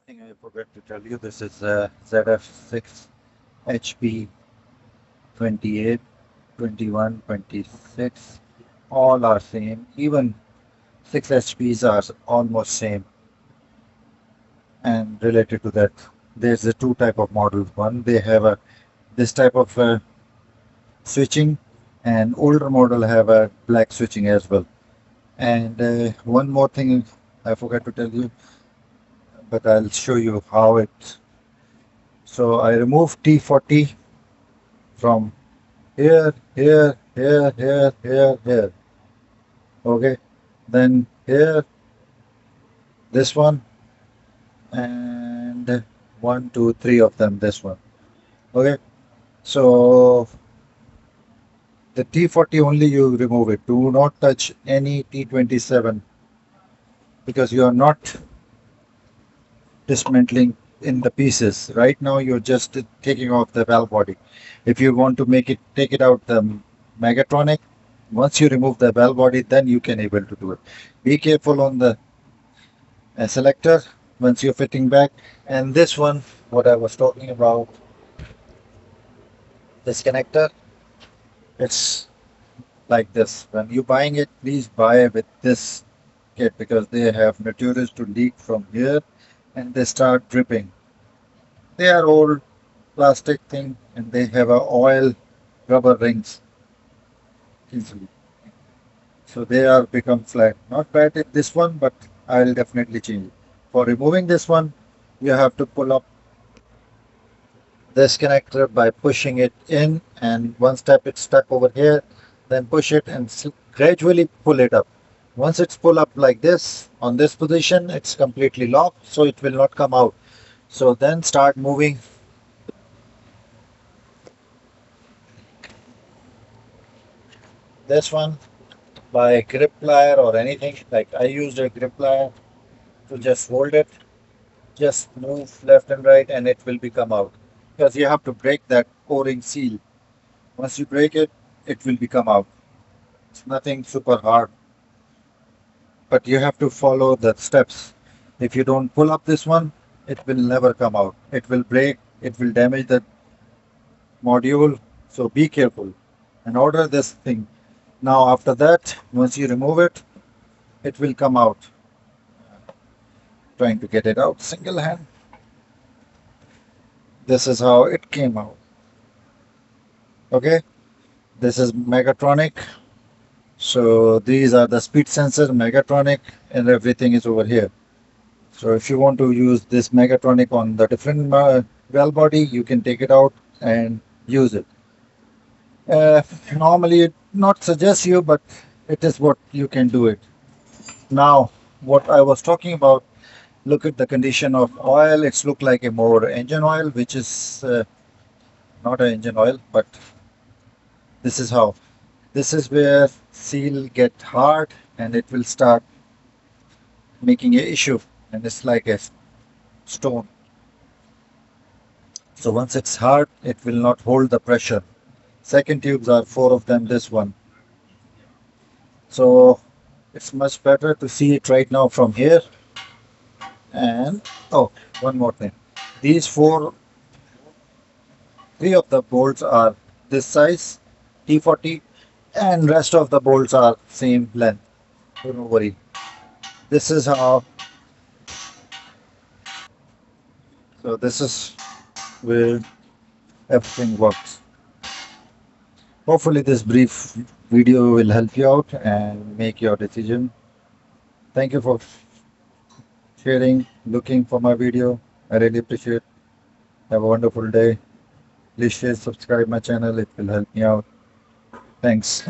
Thing I forgot to tell you, this is ZF6 HP 28, 21, 26. All are same. Even 6 HPs are almost same. And related to that, there's a two type of models. One, they have a this type of switching, and older model have a black switching as well. And one more thing I forgot to tell you, but I'll show you how it. So I removed T40 from here, here, here, here, here, here. Okay. Then here, this one, and one, two, three of them, this one. Okay. So the T40 only you remove it. Do not touch any T27 because you are not dismantling in the pieces. Right now, you're just taking off the valve body. If you want to make it, take it out the mechatronic, once you remove the valve body, then you can able to do it. Be careful on the selector once you're fitting back. And this one, what I was talking about, this connector, it's like this. When you're buying it, please buy with this kit because they have notorious to leak from here and they start dripping. They are old plastic thing and they have a oil rubber rings easily. So they are become flat. Not bad in this one, but I'll definitely change it. For removing this one, you have to pull up this connector by pushing it in, and one step it's stuck over here, then push it and gradually pull it up. Once it's pull up like this, on this position, it's completely locked, so it will not come out. So then start moving this one by grip plier or anything. Like I used a grip plier to just hold it, just move left and right, and it will become out. Because you have to break that o-ring seal. Once you break it, it will become out. It's nothing super hard, but you have to follow the steps. If you don't pull up this one, it will never come out. It will break, it will damage the module. So be careful and order this thing. Now, after that, once you remove it, it will come out. Trying to get it out single hand. This is how it came out. Okay, this is mechatronic. So these are the speed sensor, mechatronic, and everything is over here. So if you want to use this mechatronic on the different valve body, you can take it out and use it. Uh, Normally, it not suggest you, but it is what you can do it. Now, what I was talking about, look at the condition of oil. It's look like a more engine oil, which is not an engine oil, but this is how. This is where seal get hard and it will start making a issue, and it's like a stone. So once it's hard, it will not hold the pressure. Second tubes are four of them, this one. So it's much better to see it right now from here. And oh, one more thing. These three of the bolts are this size, T40, and rest of the bolts are same length. So don't worry. This is how. So this is where everything works. Hopefully, this brief video will help you out and make your decision. Thank you for sharing, looking for my video. I really appreciate it. Have a wonderful day. Please share, subscribe my channel. It will help me out. Thanks.